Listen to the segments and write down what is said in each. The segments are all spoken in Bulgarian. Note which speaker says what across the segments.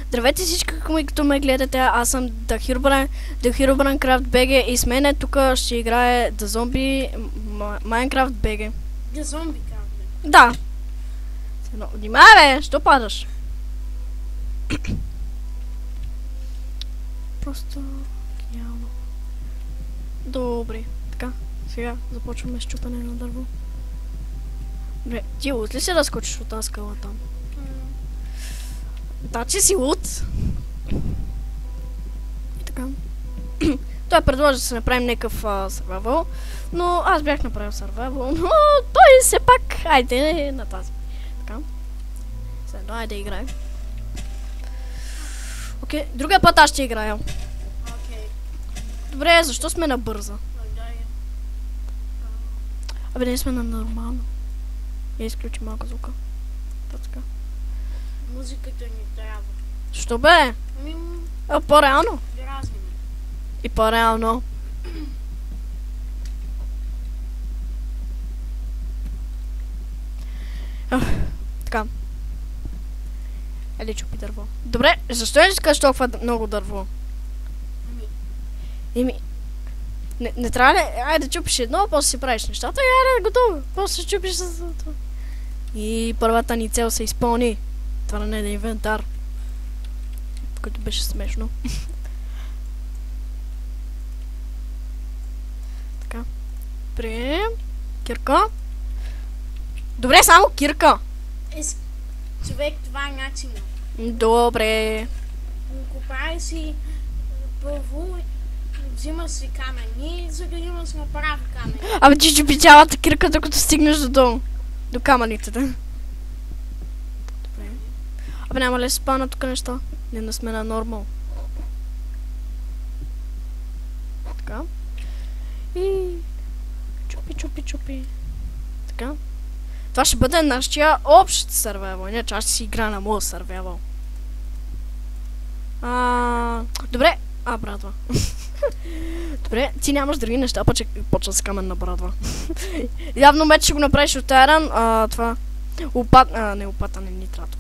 Speaker 1: Здравейте всички, които ме гледате, аз съм The Herobrine Craft BG и с мен тук ще играе The Zombie Minecraft BG.
Speaker 2: The Zombie Craft.
Speaker 1: Да. Внимавай бе, що падаш? Просто гениално. Добре, така, сега започваме с чупане на дърво. Добре, ти лут ли си да скочиш от тази скала там? Да, че си лут. И така. Той предложи да се направим някакъв survival, но аз бях направил survival, но той все пак, айде на тази. Така. Следно, айде да играем. Окей, другия път аз ще играя.
Speaker 2: Окей.
Speaker 1: Добре, защо сме на бърза? Абе, не сме на нормално. Я изключи малко звука. Така.
Speaker 2: Музиката ни трябва.
Speaker 1: Що бе? По-реално.
Speaker 2: Разни.
Speaker 1: И по-реално. Така. Ели чупи дърво. Добре, защо не искаш толкова много дърво? Еми. Не трябва ли? Айде да чупиш едно, после си правиш нещата и айде готово. После чупиш за това. И първата ни цел се изпълни. Това не е инвентар. Което беше смешно. Така. Прием. Кирка. Добре, само кирка.
Speaker 2: Човек, това е начинът.
Speaker 1: Добре.
Speaker 2: Копай си първо, взима си камъни, за да има си направи камъни.
Speaker 1: Абе, ти чупи цялата кирка, докато стигнеш до камъните, да? Добре. Абе, няма ли се спана тук неща? Не сме на нормал. Така. И... Чупи. Така. Това ще бъде нашия общ сървайвал. Иначе аз ще си игра на моят сървайвал. Добре. Брадва. Добре, ти нямаш други неща, па че почва с каменна брадва. Явно меч ще го направиш от айрон, това... не лопата, не нитрато.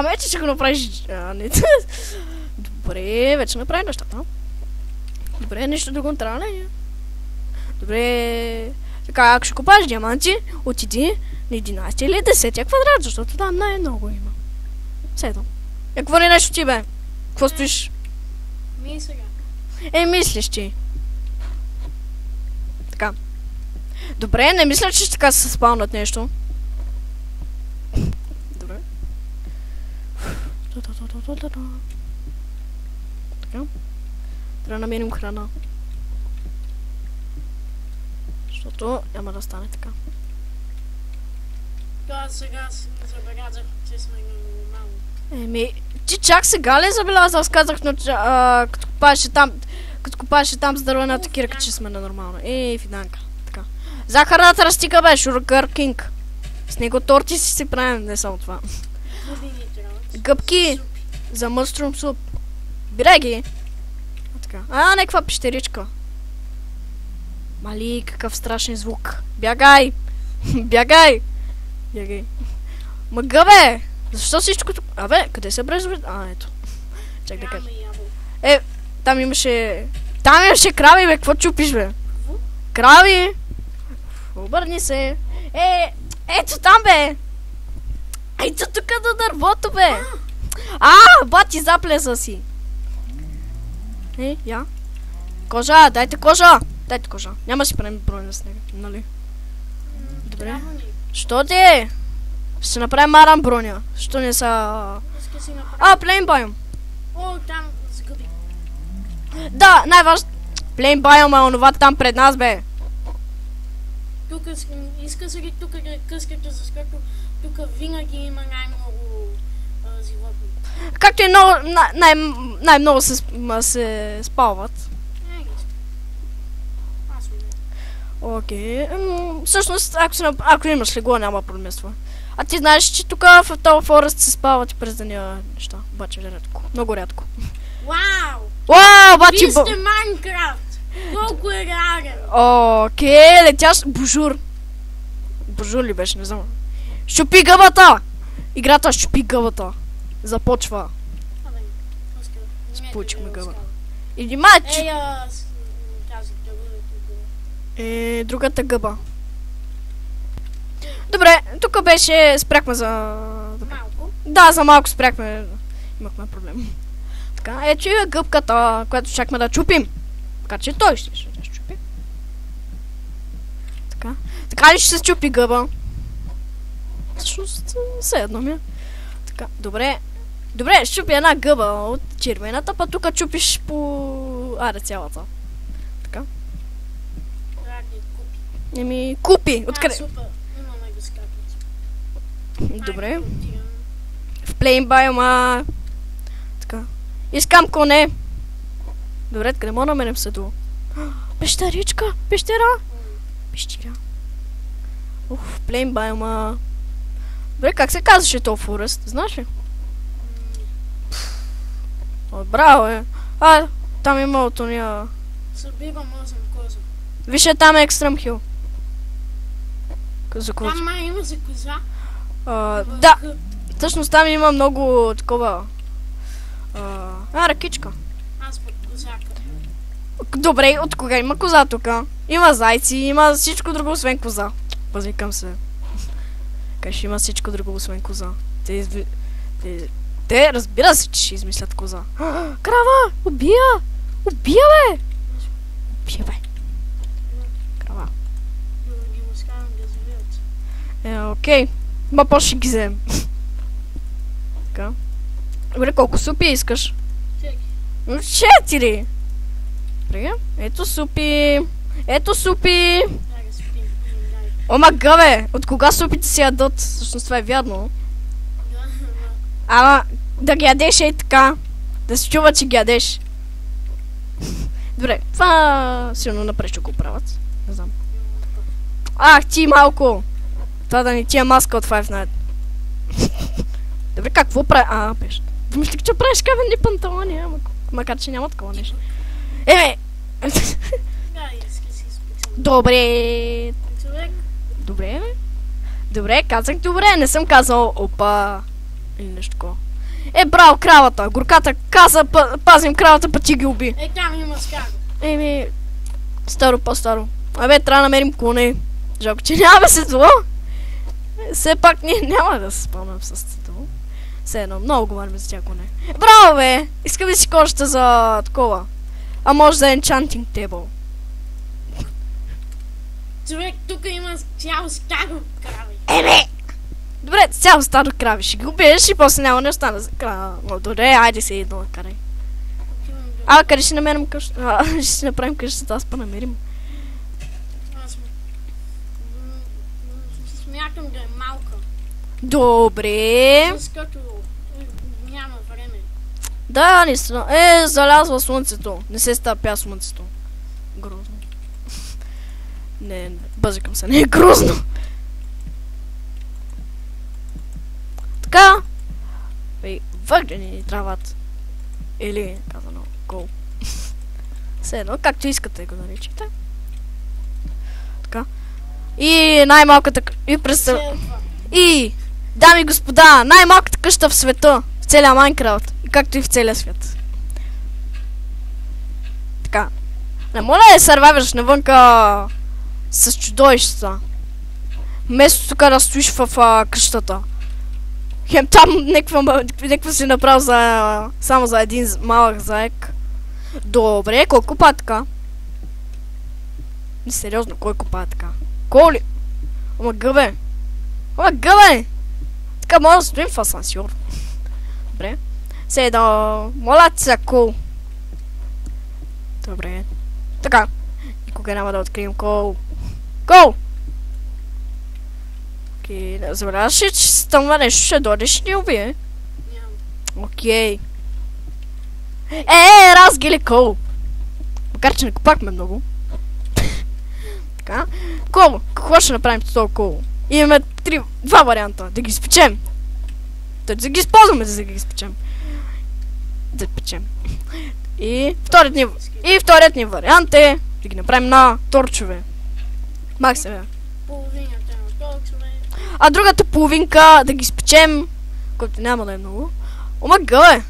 Speaker 1: Меч ще го направиш... Добре, вече направи нещата. Добре, нещо друго не трябва ли? Добре... Така, ако ще купаш диаманти, отиди на 11 или 10 квадрат, защото там най-много има. Седо. Какво не нещо ти, бе? Какво стоиш?
Speaker 2: Ми сега.
Speaker 1: Мислиш ти. Така. Добре, не мисля, че така се спаунат нещо. Добре. Така. Трябва да намерим храна. Защото няма да стане така.
Speaker 2: Това сега забелязах, че сме нормално.
Speaker 1: Ти чак сега ли забеляза? Аз казах, като копаеше там с дървената кирка, че сме на нормално. Фиданка. Така. Захарната растика бе, Sugar King. С него торти си правим, не само това. Гъбки за мъструм суп. Бирай ги. Така. Някаква пещеричка. Мали, какъв страшен звук. Бягай! Бягай! Мъга бе! Защо всичко тук? Къде са брезовете? Ето. Чак да кажа. Там имаше крави, бе, какво чупиш, бе? Крави! Обърни се! Ето там, бе! Ето тук до дървото, бе! Бати, заплеса си! Я. Кожа, дайте кожа! Дайте кожа. Няма си правим броня с него, нали? Добре. Що ти е? Ще направим марам броня. Що не са... Плейн байом.
Speaker 2: Там сгъби.
Speaker 1: Да, най-важно. Плейн байом е онова там пред нас, бе.
Speaker 2: Тук иска се ли тук да къскате, защото тук винаги има най-много животни.
Speaker 1: Както и най-много се спалват. Окей. Всъщност, ако имаш легло, няма проблем с това. А ти знаеш, че тук в този форест се спават и през деня неща. Обаче рядко. Много рядко.
Speaker 2: Вау,
Speaker 1: бати...
Speaker 2: Вие сте Майнкрафт! Колко е реален!
Speaker 1: Окей, летящ... Божур. Божур ли беше, не знам. Щупи гъбата! Играта щупи гъбата. Започва. получихме гъба. Или мач!
Speaker 2: Тази гъба.
Speaker 1: Другата гъба. Добре, тук беше, спряхме за...
Speaker 2: Малко.
Speaker 1: Да, за малко спряхме. Имахме проблем. Така, ето е гъбката, която чакаме да чупим. Така че той ще чупи. Така. Така ли ще се чупи гъба? Всъщност, все едно ми е. Така, добре. Добре, ще чупи една гъба от червената, па тук чупиш по... Аре, цялата. Така.
Speaker 2: Трябва да ги купи.
Speaker 1: Еми, купи! Откъде?
Speaker 2: Супер. Имаме го скапец.
Speaker 1: Добре. В плейнбай, ама... Така. Искам коне. Добре, къде мога да намерим седло? Пещеричка! Пещера! Пещера. В плейнбай, ама... Добре, как се казваше то Форест? Знаеш ли? О, браво е! Там има от ония...
Speaker 2: Събирам 8 коза.
Speaker 1: Вижте, там е Екстрем Хил. За коза.
Speaker 2: Там май има за коза.
Speaker 1: Да! Всъщност там има много такова... ракичка.
Speaker 2: Аз пък козака.
Speaker 1: Добре, от кога има коза тук? Има зайци, има всичко друго освен коза. Възвикам се. Как ще има всичко друго освен коза? Те разбира се, че ще измислят коза. Крава! Убия! Убия, бе! Убия, бе! Крава.
Speaker 2: Да ги ласкавам да завият.
Speaker 1: Окей. Ма по ще ги вземем. Така. Добре, колко супи искаш? 4! Добре, ето супи. Ето супи. Ома гъбе, от кога супите се ядат? Всъщност това е вярно. Ама да ги ядеш е така. Да се чува, че ги ядеш. Добре, това силно напред ще го правят. Не знам. Ти малко. Това да ни тия маска от Five Nights. Добре, какво прави? Пеш. Мислих, че правиш кавенни панталони, макар че няма такова нещо. Добре. Добре. Добре, казах добре, не съм казал опа. Или нещо такова. Браво, кравата. Горката каза, пазим кравата, па ти ги уби.
Speaker 2: Там има скаро.
Speaker 1: Старо, по-старо. Трябва да намерим коне. Жалко, че нямаме седло. Все пак ние няма да се спомням с седло. Все едно, много говорим за тя коне. Браво, бе! Искам да си кожата за такова. А може за enchanting table.
Speaker 2: Човек, тук има цяло старо крави.
Speaker 1: Добре, цяло старо крави. Ще ги убиеш и после няма не остана за крава. Добре, айде се едно да карай. Къде ще намерим къщата? Ще си направим къщата, аз па намерим.
Speaker 2: Смятам да е малка.
Speaker 1: Добре.
Speaker 2: Защото няма време.
Speaker 1: Да, наистина. Залязва слънцето. Не се стъпя слънцето. Грозно. Не, бъзикам се, не е грозно. Така. Въглени ни трябват. Или, казано, гол. Все едно, както искате го наричате. Така. И най-малката... И, дами и господа, най-малката къща в света. В целия Майнкрафт. Както и в целия свят. Така. Не моля да сървайваш навънка с чудовищата. Вместо тук да стоиш в къщата. Хем там неква си направил само за един малък заек. Добре, кой копа така? Сериозно, кой копа така? Коли? Ама гъбе! Ама гъбе! Така може да стоим в асансьор. Добре. Все едно, моля ти за кол. Добре. Така. Никога няма да открием кол. Кол! Окей, забравяш ли, че стъмва нещо, ще дойдеш и ни убие?
Speaker 2: Няма.
Speaker 1: Окей. Разгили кол! Макар че не копахме много. Така. Кол! Какво ще направим с този кол? Имаме два варианта. Да ги изпечем. Да ги използваме, да ги изпечем. Да печем. И вторият ни вариант е да ги направим на торчове. Максимум.
Speaker 2: Половината на торчове.
Speaker 1: А другата половинка да ги спечем, който няма да е много. Омага, бе!